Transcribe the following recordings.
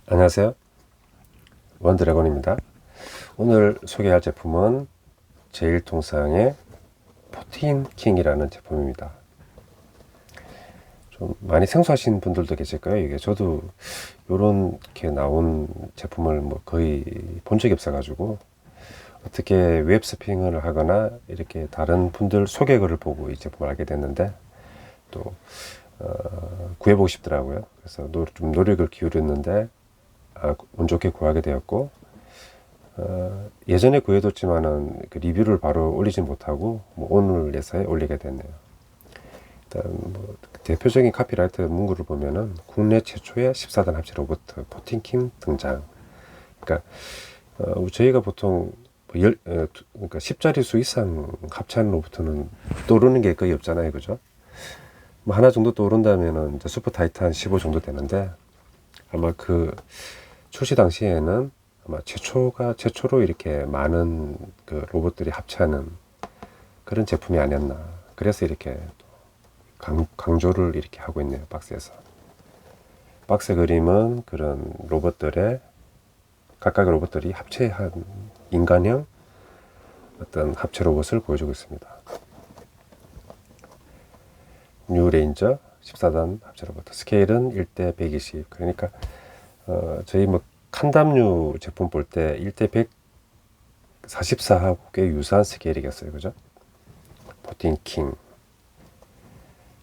안녕하세요. 원드래곤입니다. 오늘 소개할 제품은 제일통상의 포틴킹이라는 제품입니다. 좀 많이 생소하신 분들도 계실 거예요. 이게 저도 요렇게 나온 제품을 뭐 거의 본 적이 없어가지고 어떻게 웹서핑을 하거나 이렇게 다른 분들 소개글을 보고 이 제품을 알게 됐는데 또 구해보고 싶더라고요. 그래서 좀 노력을 기울였는데 운 좋게 구하게 되었고, 예전에 구해뒀지만은 그 리뷰를 바로 올리지 못하고 오늘에서야 올리게 됐네요. 일단 뭐 대표적인 카피라이트 문구를 보면은 국내 최초의 14단 합체 로봇 포틴킹 등장. 그러니까 저희가 보통 그러니까 10자릿수 이상 합체하는 로봇은 떠오르는 게 거의 없잖아요, 그죠? 뭐 하나 정도 떠오른다면은 이제 슈퍼 타이탄 15 정도 되는데, 아마 그 출시 당시에는 아마 최초로 이렇게 많은 그 로봇들이 합체하는 그런 제품이 아니었나. 그래서 이렇게 강조를 이렇게 하고 있네요, 박스에서. 박스 그림은 그런 각각의 로봇들이 합체한 인간형 어떤 합체 로봇을 보여주고 있습니다. 뉴 레인저 14단 합체 로봇. 스케일은 1대 120. 그러니까 저희 뭐 칸담류 제품 볼 때 1대 144하고 꽤 유사한 스케일이겠어요, 그죠? 포틴킹.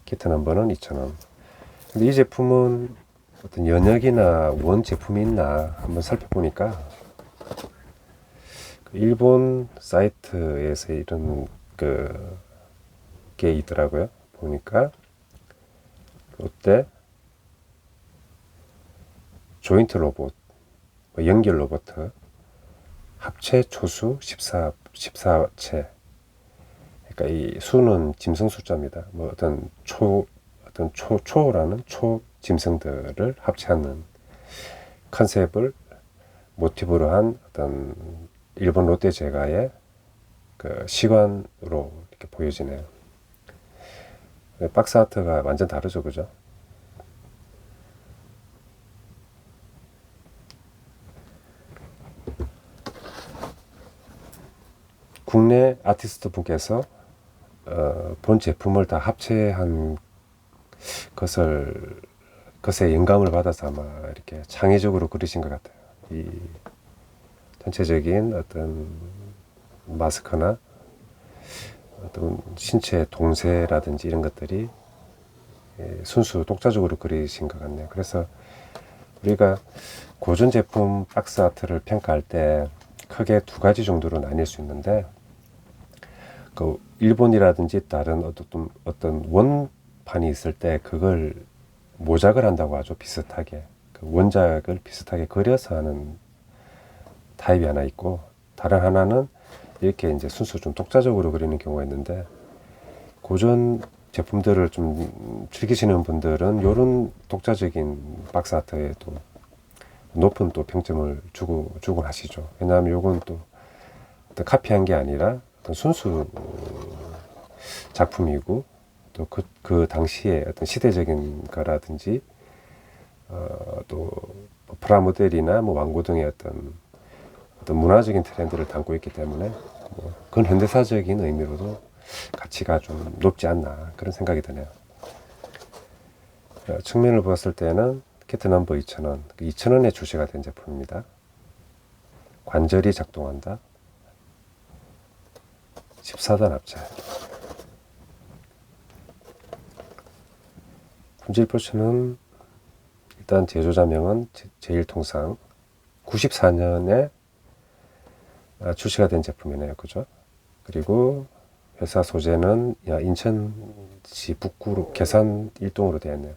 키트 넘버는 2,000원. 근데 이 제품은 어떤 연역이나 원 제품이 있나 한번 살펴보니까 일본 사이트에서 이런 게 있더라고요. 보니까 롯데 조인트 로봇, 연결 로봇, 합체 초수 14채. 그러니까 이 수는 짐승 숫자입니다. 뭐 어떤 초라는 짐승들을 합체하는 컨셉을 모티브로 한 어떤 일본 롯데 제과의 그 시관으로 이렇게 보여지네요. 박스 아트가 완전 다르죠, 그죠? 국내 아티스트 분께서 본 제품을 다 합체한 것에 영감을 받아서 아마 이렇게 창의적으로 그리신 것 같아요. 이 전체적인 어떤 마스크나 어떤 신체 동세라든지 이런 것들이 순수 독자적으로 그리신 것 같네요. 그래서 우리가 고전 제품 박스 아트를 평가할 때 크게 두 가지 정도로 나뉠 수 있는데, 그 일본이라든지 다른 어떤 원판이 있을 때 그걸 모작을 한다고 하죠. 비슷하게 그 원작을 비슷하게 그려서 하는 타입이 하나 있고, 다른 하나는 이렇게 이제 순수 좀 독자적으로 그리는 경우가 있는데, 고전 제품들을 좀 즐기시는 분들은 이런 독자적인 박스 아트에도 높은 또 평점을 주곤 하시죠. 왜냐하면 이건 또 어떤 카피한 게 아니라 어떤 순수 작품이고, 또 그 당시에 어떤 시대적인 거라든지 또 프라모델이나 뭐 왕고 등의 어떤 문화적인 트렌드를 담고 있기 때문에 뭐 그건 현대사적인 의미로도 가치가 좀 높지 않나 그런 생각이 드네요. 측면을 보았을 때는 키트 넘버 2,000원, 2,000원에 출시가 된 제품입니다. 관절이 작동한다. 14단 합체. 품질 표시는 일단 제조자명은 제일통상 94년에 출시가 된 제품이네요, 그죠? 그리고 회사 소재는 인천시 북구로 계산 1동으로 되어 있네요.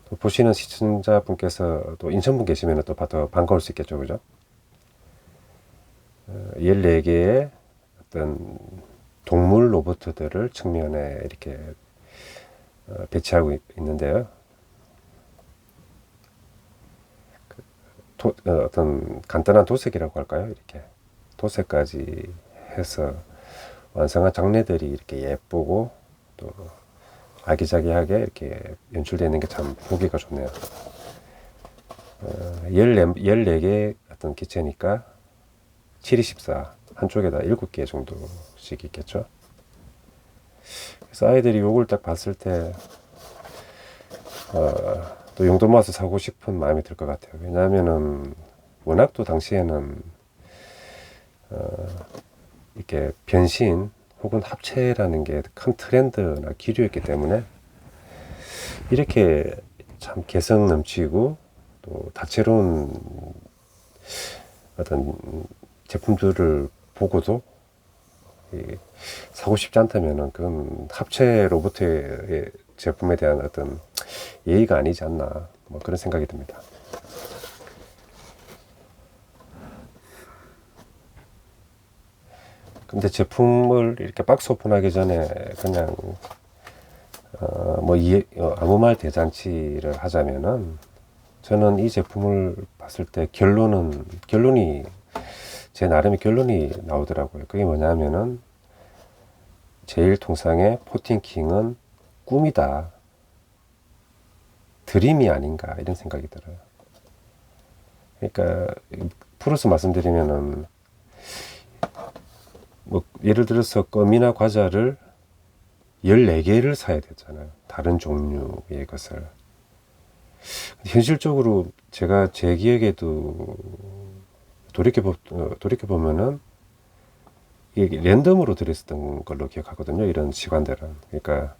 또 보시는 시청자분께서 또 인천분 계시면 또 더 반가울 수 있겠죠, 그죠? 14개의 어떤 동물 로봇들을 측면에 이렇게 배치하고 있는데요. 어떤 간단한 도색이라고 할까요? 이렇게 도색까지 해서 완성한 장례들이 이렇게 예쁘고 또 아기자기하게 이렇게 연출되는 게 참 보기가 좋네요. 14개 어떤 기체니까 7, 24 한쪽에다 7개 정도씩 있겠죠. 그래서 아이들이 요걸 딱 봤을 때 또 용돈 모아서 사고 싶은 마음이 들 것 같아요. 왜냐하면은 워낙 또 당시에는 이렇게 변신 혹은 합체라는 게 큰 트렌드나 기류였기 때문에 이렇게 참 개성 넘치고 또 다채로운 어떤 제품들을 보고도 사고 싶지 않다면은 그건 합체 로봇의 제품에 대한 어떤 예의가 아니지 않나, 뭐 그런 생각이 듭니다. 근데 제품을 이렇게 박스 오픈하기 전에 그냥 아무 말 대잔치를 하자면은 저는 이 제품을 봤을 때 결론이 제 나름의 결론이 나오더라고요. 그게 뭐냐면은 제일 통상의 포틴킹은 꿈이다, 드림이 아닌가, 이런 생각이 들어요. 그러니까 풀어서 말씀드리면은 뭐 예를 들어서 껌이나 과자를 14개를 사야 되잖아요. 다른 종류의 것을. 현실적으로 제가 제 기억에도 돌이켜보면은 이게 랜덤으로 들어있었던 걸로 기억하거든요. 이런 시간들은. 그러니까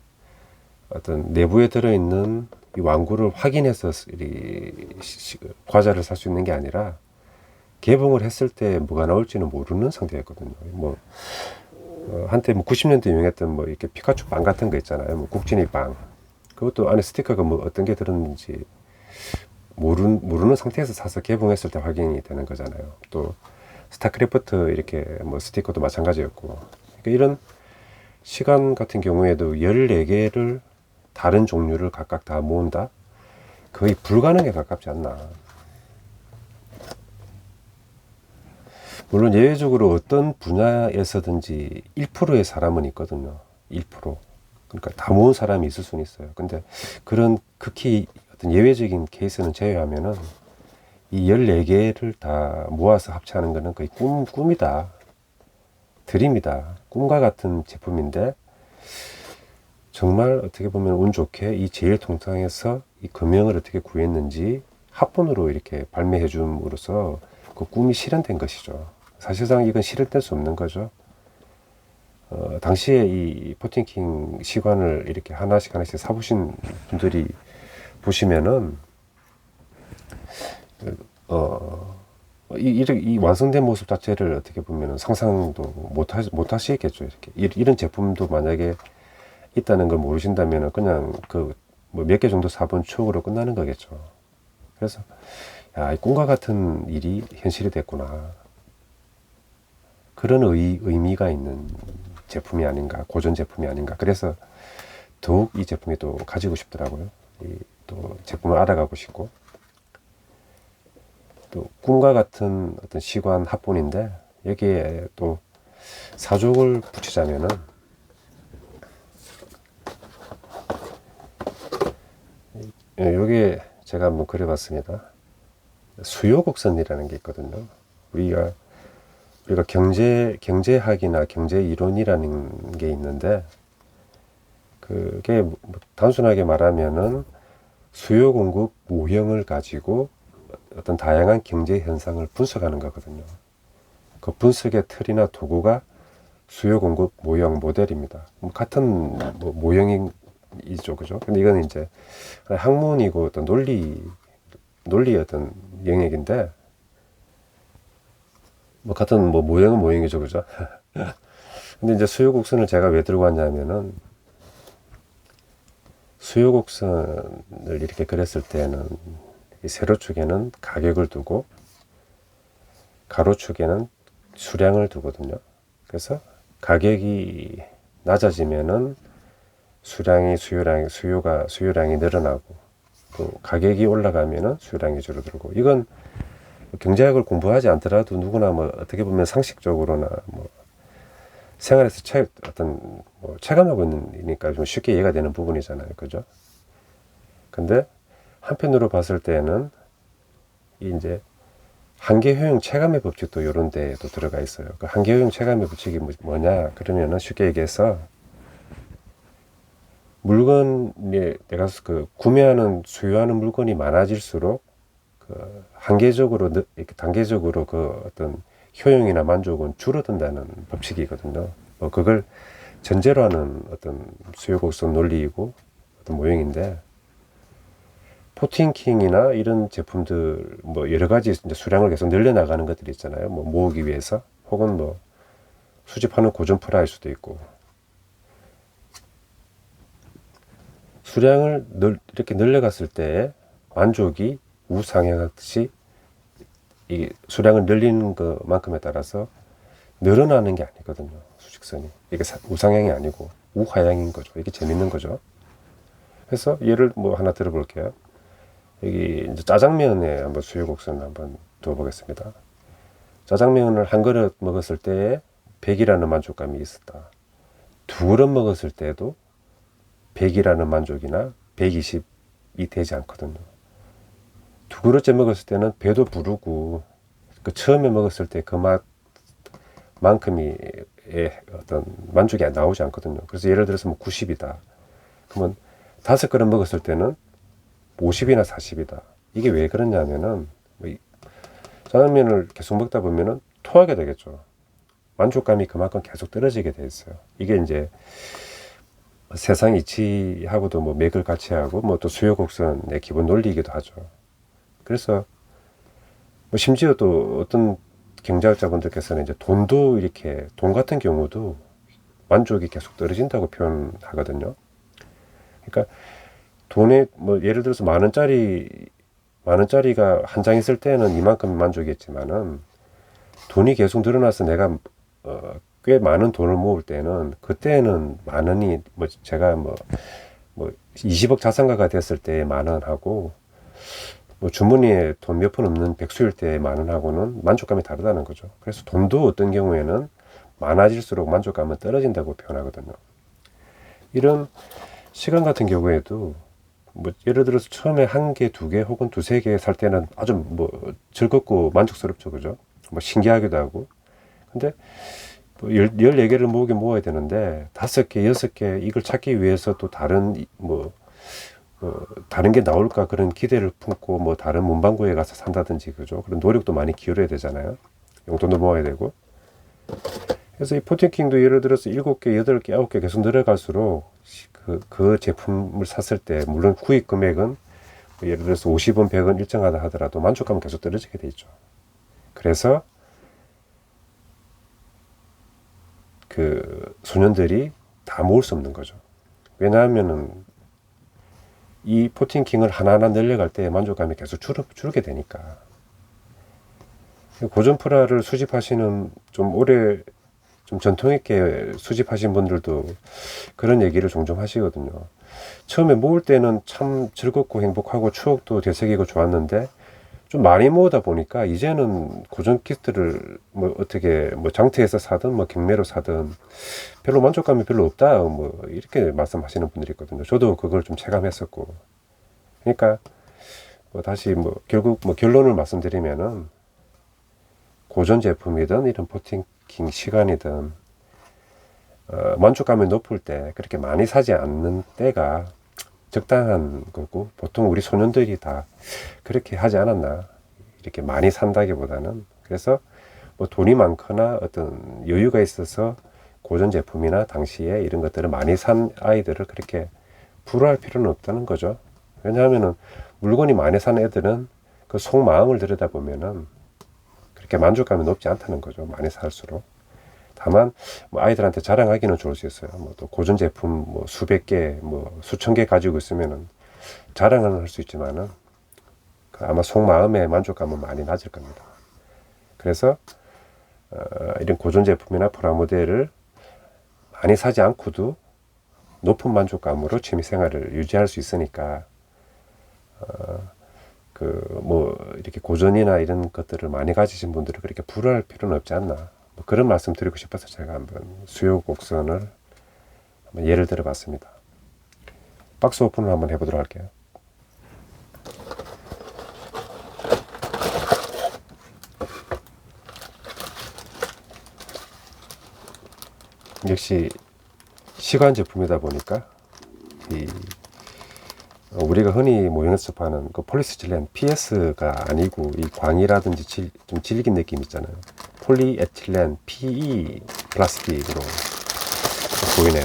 어떤 내부에 들어있는 이 완구를 확인해서 과자를 살 수 있는 게 아니라 개봉을 했을 때 뭐가 나올지는 모르는 상태였거든요. 한때 90년대 유행했던 이렇게 피카츄 빵 같은 거 있잖아요. 국진이 빵. 그것도 안에 스티커가 어떤 게 들었는지 모르는 상태에서 사서 개봉했을 때 확인이 되는 거잖아요. 또 스타크래프트 이렇게 스티커도 마찬가지였고. 그러니까 이런 시간 같은 경우에도 14개를 다른 종류를 각각 다 모은다? 거의 불가능에 가깝지 않나. 물론 예외적으로 어떤 분야에서든지 1%의 사람은 있거든요. 1%. 그러니까 다 모은 사람이 있을 수는 있어요. 근데 그런 극히 어떤 예외적인 케이스는 제외하면은 이 14개를 다 모아서 합체하는 거는 거의 꿈이다. 드림이다. 꿈과 같은 제품인데 정말 어떻게 보면 운 좋게 이 제일 통상에서 이 금형을 어떻게 구했는지 합본으로 이렇게 발매해 줌으로써 그 꿈이 실현된 것이죠. 사실상 이건 실현될 수 없는 거죠. 당시에 이 포틴킹 시관을 이렇게 하나씩 사보신 분들이 보시면은 이 완성된 모습 자체를 어떻게 보면 상상도 못 하시겠죠. 이런 제품도 만약에 있다는 걸 모르신다면 그냥 몇 개 정도 사본 추억으로 끝나는 거겠죠. 그래서 이 꿈과 같은 일이 현실이 됐구나. 그런 의미가 있는 제품이 아닌가, 고전 제품이 아닌가. 그래서 더욱 이 제품이 또 가지고 싶더라고요. 또 제품을 알아가고 싶고. 또 꿈과 같은 어떤 시관 합본인데 여기에 또 사족을 붙이자면은 여기에 제가 한번 그려봤습니다. 수요곡선이라는 게 있거든요. 우리가 경제학이나 경제 이론이라는 게 있는데 그게 단순하게 말하면은 수요 공급 모형을 가지고 어떤 다양한 경제 현상을 분석하는 거거든요. 그 분석의 틀이나 도구가 수요 공급 모형 모델입니다. 같은 모형이죠, 그죠? 근데 이건 이제 학문이고 어떤 논리의 어떤 영역인데 같은 모형은 모형이죠, 그죠? 근데 이제 수요 곡선을 제가 왜 들고 왔냐면은 수요 곡선을 이렇게 그렸을 때는 이 세로축에는 가격을 두고 가로축에는 수량을 두거든요. 그래서 가격이 낮아지면은 수요량이 늘어나고 또 가격이 올라가면은 수요량이 줄어들고. 이건 경제학을 공부하지 않더라도 누구나 어떻게 보면 상식적으로나 생활에서 체감하고 있으니까 좀 쉽게 이해가 되는 부분이잖아요, 그죠? 근데 한편으로 봤을 때는 이제 한계효용 체감의 법칙도 이런 데에도 들어가 있어요. 그 한계효용 체감의 법칙이 뭐냐 그러면은 쉽게 얘기해서 물건이 내가 그 구매하는 수요하는 물건이 많아질수록 그 이렇게 단계적으로 그 어떤 효용이나 만족은 줄어든다는 법칙이거든요. 뭐 그걸 전제로 하는 어떤 수요 곡선 논리이고 어떤 모형인데, 포팅킹이나 이런 제품들 뭐 여러 가지 이제 수량을 계속 늘려나가는 것들이 있잖아요. 뭐 모으기 위해서, 혹은 뭐 수집하는 고전 프라일 수도 있고, 수량을 이렇게 늘려갔을 때 만족이 우상향하듯이 이 수량을 늘리는 것만큼에 따라서 늘어나는 게 아니거든요. 수직선이 이게 우상향이 아니고 우하향인 거죠. 이게 재밌는 거죠. 그래서 예를 뭐 하나 들어볼게요. 여기 이제 짜장면에 한번 수요 곡선을 한번 두어보겠습니다. 짜장면을 한 그릇 먹었을 때에 100이라는 만족감이 있었다. 두 그릇 먹었을 때도 100이라는 만족이나 120이 되지 않거든요. 두 그릇째 먹었을 때는 배도 부르고, 그 처음에 먹었을 때 그 맛만큼의 어떤 만족이 나오지 않거든요. 그래서 예를 들어서 뭐 90이다. 그러면 5그릇 먹었을 때는 50이나 40이다. 이게 왜 그러냐면은, 짜장면을 계속 먹다 보면은 토하게 되겠죠. 만족감이 그만큼 계속 떨어지게 돼 있어요. 이게 이제 세상 이치하고도 뭐 맥을 같이 하고, 뭐 또 수요 곡선의 기본 논리이기도 하죠. 그래서 뭐 심지어 또 어떤 경제학자분들께서는 이제 돈도 이렇게, 돈 같은 경우도 만족이 계속 떨어진다고 표현하거든요. 그러니까 돈에 뭐 예를 들어서 만 원짜리가 한 장 있을 때는 이만큼 만족했지만은, 돈이 계속 늘어나서 내가 꽤 많은 돈을 모을 때는, 그때는 만 원이 뭐 제가 뭐 20억 자산가가 됐을 때 만 원하고, 뭐 주머니에 돈 몇 푼 없는 백수일 때 만 원하고는 만족감이 다르다는 거죠. 그래서 돈도 어떤 경우에는 많아질수록 만족감은 떨어진다고 표현하거든요. 이런 시간 같은 경우에도 뭐 예를 들어서 처음에 한 개, 두 개 혹은 두세 개 살 때는 아주 뭐 즐겁고 만족스럽죠. 그죠? 뭐 신기하기도 하고. 근데 뭐 14개를 모아야 되는데 5개, 6개 이걸 찾기 위해서 또 다른 다른 게 나올까 그런 기대를 품고 뭐 다른 문방구에 가서 산다든지, 그죠? 그런 노력도 많이 기울여야 되잖아요. 용돈도 모아야 되고. 그래서 이 포팅킹도 예를 들어서 7개, 8개, 9개 계속 늘어갈수록 그 제품을 샀을 때, 물론 구입 금액은 예를 들어서 50원, 100원 일정하다 하더라도 만족감은 계속 떨어지게 돼 있죠. 그래서 그 소년들이 다 모을 수 없는 거죠. 왜냐하면은 이 포팅킹을 하나하나 늘려갈 때 만족감이 계속 줄게 되니까. 고전 프라를 수집하시는, 좀 오래 좀 전통 있게 수집하신 분들도 그런 얘기를 종종 하시거든요. 처음에 모을 때는 참 즐겁고 행복하고 추억도 되새기고 좋았는데, 좀 많이 모으다 보니까 이제는 고전 키트를 뭐 어떻게 뭐 장터에서 사든 뭐 경매로 사든 별로 만족감이 별로 없다, 뭐 이렇게 말씀하시는 분들이 있거든요. 저도 그걸 좀 체감했었고. 그러니까 뭐 다시 뭐 결국 뭐 결론을 말씀드리면은, 고전 제품이든 이런 포팅킹 시간이든 만족감이 높을 때 그렇게 많이 사지 않는 때가 적당한 거고, 보통 우리 소년들이 다 그렇게 하지 않았나, 이렇게 많이 산다기보다는. 그래서 뭐 돈이 많거나 어떤 여유가 있어서 고전 제품이나 당시에 이런 것들을 많이 산 아이들을 그렇게 불화할 필요는 없다는 거죠. 왜냐하면은 물건이 많이 산 애들은 그 속마음을 들여다보면은 그렇게 만족감이 높지 않다는 거죠. 많이 살수록. 다만 뭐 아이들한테 자랑하기는 좋을 수 있어요. 뭐 또 고전 제품 뭐 수백 개, 뭐 수천 개 가지고 있으면은 자랑은 할 수 있지만은 아마 속마음의 만족감은 많이 낮을 겁니다. 그래서 이런 고전 제품이나 프라모델을 많이 사지 않고도 높은 만족감으로 취미생활을 유지할 수 있으니까, 뭐 이렇게 고전이나 이런 것들을 많이 가지신 분들은 그렇게 불화할 필요는 없지 않나, 뭐 그런 말씀 드리고 싶어서 제가 한번 수요 곡선을 한번 예를 들어 봤습니다. 박스 오픈을 한번 해보도록 할게요. 역시 시관 제품이다 보니까 이 우리가 흔히 뭐 연습하는 그 폴리스틸렌 PS가 아니고 이 광이라든지 좀 질긴 느낌 있잖아요. 폴리에틸렌 PE 플라스틱으로 보이네요.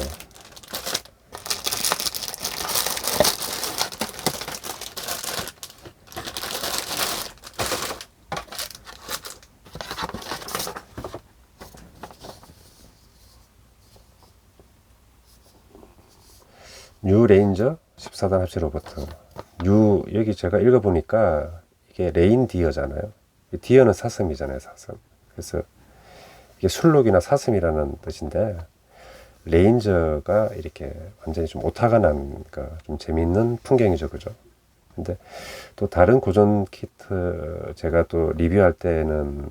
뉴 레인저 14단 합체 로봇. 여기 제가 읽어보니까 이게 레인디어잖아요. 디어는 사슴이잖아요, 사슴. 그래서 이게 술록이나 사슴이라는 뜻인데, 레인저가 이렇게 완전히 좀 오타가 나니까 좀 재미있는 풍경이죠, 그죠? 근데 또 다른 고전 키트 제가 또 리뷰할 때는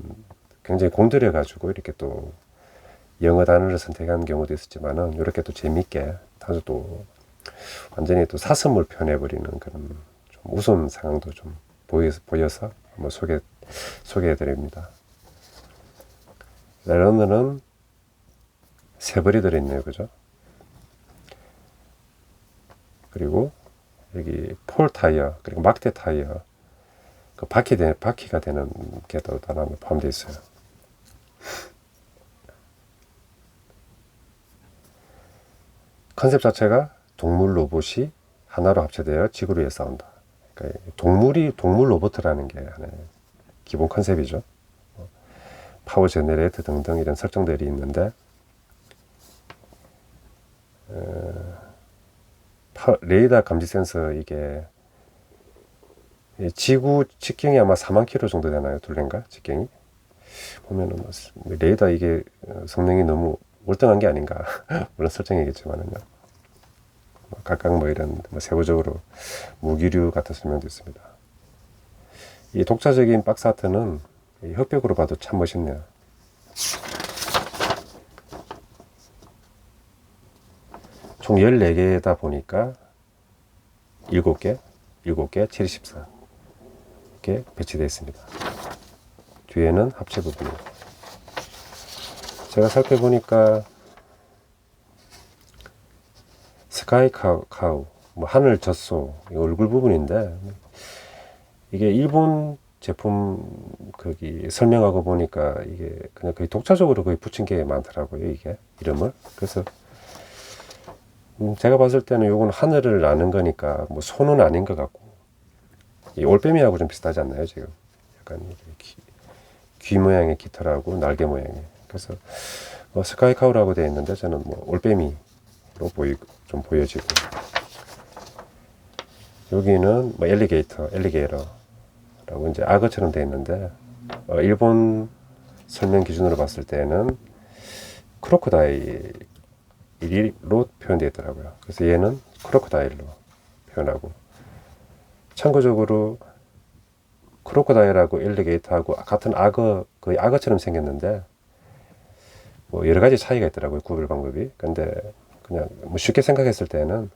굉장히 공들여가지고 이렇게 또 영어 단어를 선택한 경우도 있었지만은 이렇게 또 재미있게 아주 또 완전히 또 사슴을 표현해버리는 그런 좀 웃음 상황도 좀 보여서 한번 소개해드립니다. 레너는 세 벌이 들어있네요, 그죠? 그리고 여기 폴 타이어, 그리고 막대 타이어, 그 바퀴가 되는 게 또 하나 포함되어 있어요. 컨셉 자체가 동물 로봇이 하나로 합체되어 지구를 위해 싸운다. 그러니까 동물 로봇이라는 게 하나의 기본 컨셉이죠. 파워 제너레이터 등등 이런 설정들이 있는데, 레이더 감지 센서, 이게 지구 직경이 아마 4만 킬로 정도 되나요? 둘레인가? 직경이? 보면은 레이더 이게 성능이 너무 월등한 게 아닌가. 물론 설정이겠지만은요. 각각 뭐 이런 세부적으로 무기류 같은 설명도 있습니다. 이 독자적인 박스 아트는 흑백으로 봐도 참 멋있네요. 총 14개다 보니까 7개, 74 이렇게 배치되어 있습니다. 뒤에는 합체 부분입니다. 제가 살펴보니까 스카이 카우, 뭐 하늘 젖소, 얼굴 부분인데, 이게 일본 제품 거기 설명하고 보니까 이게 그냥 거의 독자적으로 거의 붙인 게 많더라고요, 이게 이름을. 그래서 제가 봤을 때는 요건 하늘을 나는 거니까 뭐 소는 아닌 것 같고, 이 올빼미하고 좀 비슷하지 않나요, 지금? 약간 귀 모양의 깃털하고 날개 모양의. 그래서 스카이 카우라고 되어 있는데 저는 뭐 올빼미로 좀 보여지고, 여기는 뭐 엘리게이터라고 이제 악어처럼 되어 있는데, 일본 설명 기준으로 봤을 때는 크로코다일로 표현되어 있더라고요. 그래서 얘는 크로코다일로 표현하고, 참고적으로 크로코다일하고 엘리게이터하고 같은 악어, 거의 악어처럼 생겼는데 뭐 여러 가지 차이가 있더라고요, 구별 방법이. 근데 그냥 뭐 쉽게 생각했을 때는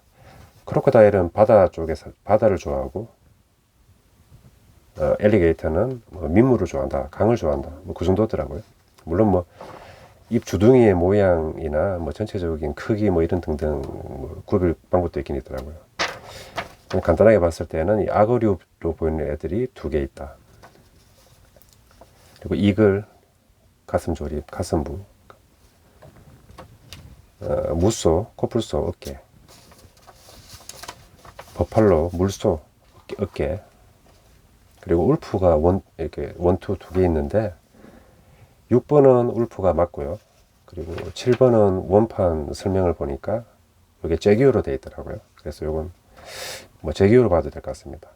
크로코다일은 바다 쪽에서 바다를 좋아하고, 엘리게이터는 뭐 민물을 좋아한다, 강을 좋아한다, 뭐 그 정도더라고요. 물론 뭐 입 주둥이의 모양이나 뭐 전체적인 크기 뭐 이런 등등 뭐 구별 방법도 있긴 있더라고요. 간단하게 봤을 때는 이 악어류로 보이는 애들이 2개 있다. 그리고 이글, 가슴 조립, 가슴부, 무소, 코뿔소, 어깨, 버팔로, 물소, 어깨, 그리고 울프가 이렇게 원투 2개 있는데, 6번은 울프가 맞고요. 그리고 7번은 원판 설명을 보니까 이게 제기어로 되어 있더라고요. 그래서 이건 뭐 제기어로 봐도 될 것 같습니다.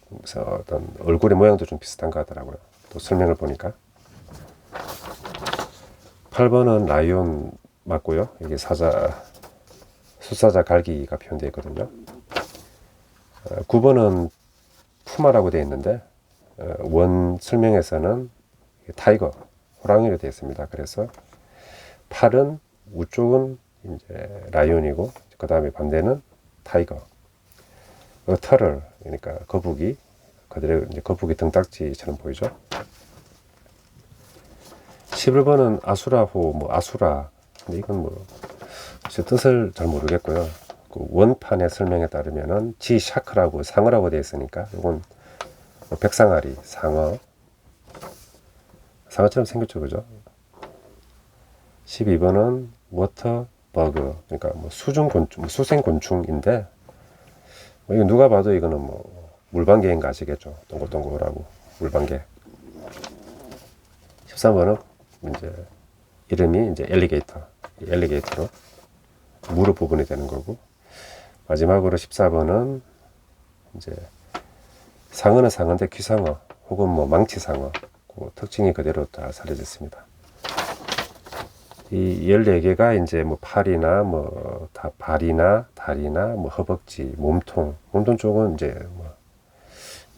그래서 어떤 얼굴의 모양도 좀 비슷한 것 같더라고요. 또 설명을 보니까 8번은 라이온 맞고요. 여기 숫사자 갈기가 표현되어 있거든요. 9번은 푸마라고 되어 있는데, 원 설명에서는 타이거, 호랑이로 되어 있습니다. 그래서 8은 우쪽은 이제 라이온이고, 그 다음에 반대는 타이거. 터럴, 그러니까 거북이, 그들의 이제 거북이 등딱지처럼 보이죠. 11번은 아수라호, 뭐 아수라. 근데 이건 뭐 제 뜻을 잘 모르겠고요. 그 원판의 설명에 따르면은 G샤크라고 상어라고 되어 있으니까 이건 백상아리, 상어처럼 생겼죠, 그죠? 12번은 워터버그, 그러니까 뭐 수중곤충, 수생곤충인데 뭐 이거 누가 봐도 이거는 뭐 물방개인 거 아시겠죠? 동글동글하고 물방개. 13번은 이제 이름이 이제 엘리게이터로 무릎 부분이 되는 거고, 마지막으로 14번은 이제 상어는 상어인데 귀상어 혹은 뭐 망치상어, 그 특징이 그대로 다 살려졌습니다. 이 14개가 이제 뭐 팔이나 뭐 발이나 다리나 뭐 허벅지, 몸통 쪽은 이제 뭐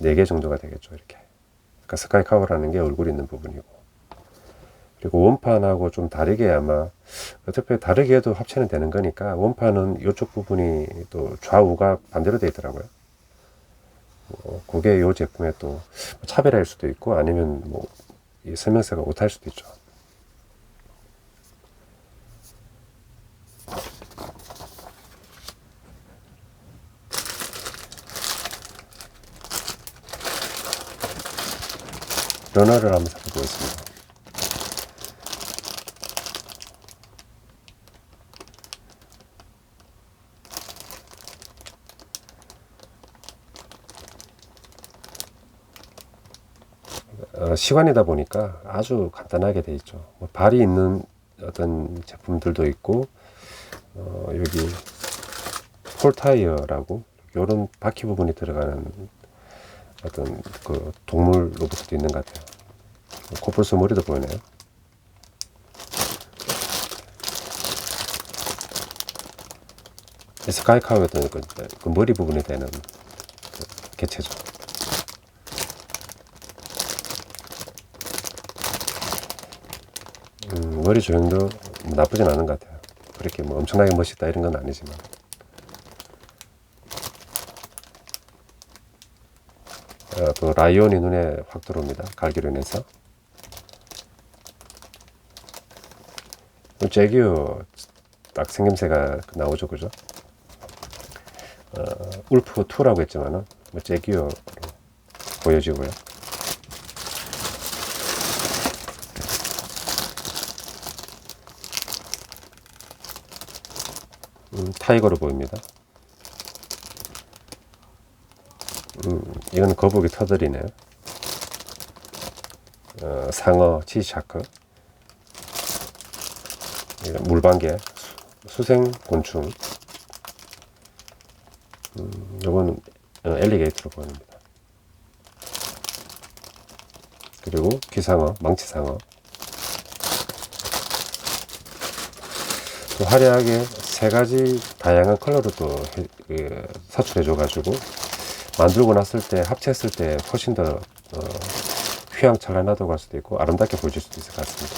4개 정도가 되겠죠, 이렇게. 그러니까 스카이카우라는 게 얼굴이 있는 부분이고, 그리고 원판하고 좀 다르게 아마 어차피 다르게 해도 합체는 되는 거니까 원판은 이쪽 부분이 또 좌우가 반대로 되어 있더라고요. 그게 이 제품의 또 차별화일 수도 있고 아니면 뭐 이 설명서가 오타일 수도 있죠. 러너를 한번 살펴보겠습니다. 시간이다 보니까 아주 간단하게 돼 있죠. 뭐 발이 있는 어떤 제품들도 있고, 여기 폴타이어라고 이런 바퀴 부분이 들어가는 어떤 그 동물 로봇도 있는 것 같아요. 코뿔소 머리도 보이네요. 스카이카우였던 그 머리 부분이 되는 그 개체죠. 머리 조형도 나쁘진 않은 것 같아요. 그렇게 뭐 엄청나게 멋있다 이런 건 아니지만. 또 라이온이 눈에 확 들어옵니다. 갈기로 인해서. 제규어 딱 생김새가 나오죠, 그죠? 울프2라고 했지만은 뭐 제규어로 보여지고요. 타이거로 보입니다. 이건 거북이 터들이네요. 상어, 치샤크, 물방개, 수생곤충. 요거는 엘리게이터로 보입니다. 그리고 귀상어, 망치상어. 또 화려하게 3가지 다양한 컬러로 또 사출해줘가지고 만들고 났을 때, 합체했을 때 훨씬 더 휘황찬란하다고 할 수도 있고 아름답게 보여질 수도 있을 것 같습니다.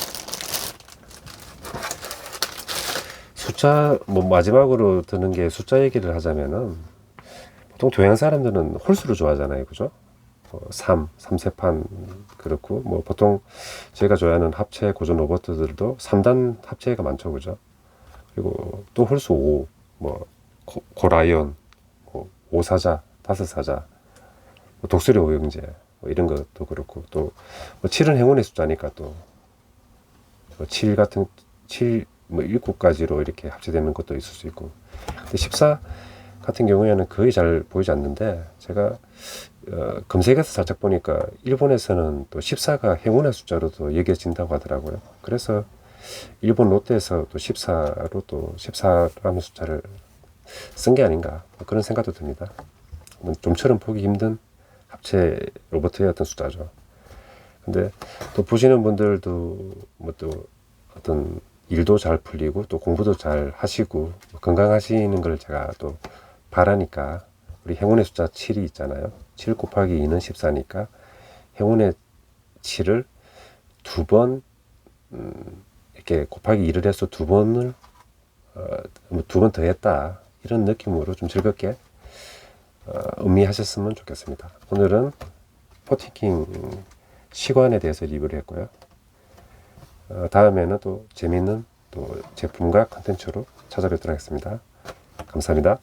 숫자, 뭐 마지막으로 드는 게 숫자 얘기를 하자면은 보통 동양 사람들은 홀수를 좋아하잖아요, 그죠? 3세판 그렇고, 뭐 보통 제가 좋아하는 합체 고전 로봇들도 3단 합체가 많죠, 그죠? 그리고 또 홀수 5, 뭐 고라이언, 5사자, 5사자, 독수리 오형제, 뭐 이런 것도 그렇고, 또 뭐 7은 행운의 숫자니까 또 뭐 7 같은 7, 뭐 7가지로 이렇게 합체되는 것도 있을 수 있고. 근데 14 같은 경우에는 거의 잘 보이지 않는데, 제가 검색해서 살짝 보니까 일본에서는 또 14가 행운의 숫자로도 여겨진다고 하더라고요. 그래서 일본 롯데에서 또 14로 또 14라는 숫자를 쓴 게 아닌가, 그런 생각도 듭니다. 좀처럼 보기 힘든 합체 로봇의 어떤 숫자죠. 근데 또 보시는 분들도 뭐 또 어떤 일도 잘 풀리고 또 공부도 잘 하시고 건강하시는 걸 제가 또 바라니까, 우리 행운의 숫자 7이 있잖아요. 7 곱하기 2는 14니까 행운의 7을 2번 이렇게 곱하기 2를 해서 2번을 2번 더 했다, 이런 느낌으로 좀 즐겁게 음미하셨으면 좋겠습니다. 오늘은 포티킹 시관에 대해서 리뷰를 했고요. 다음에는 또 재밌는 또 제품과 컨텐츠로 찾아뵙도록 하겠습니다. 감사합니다.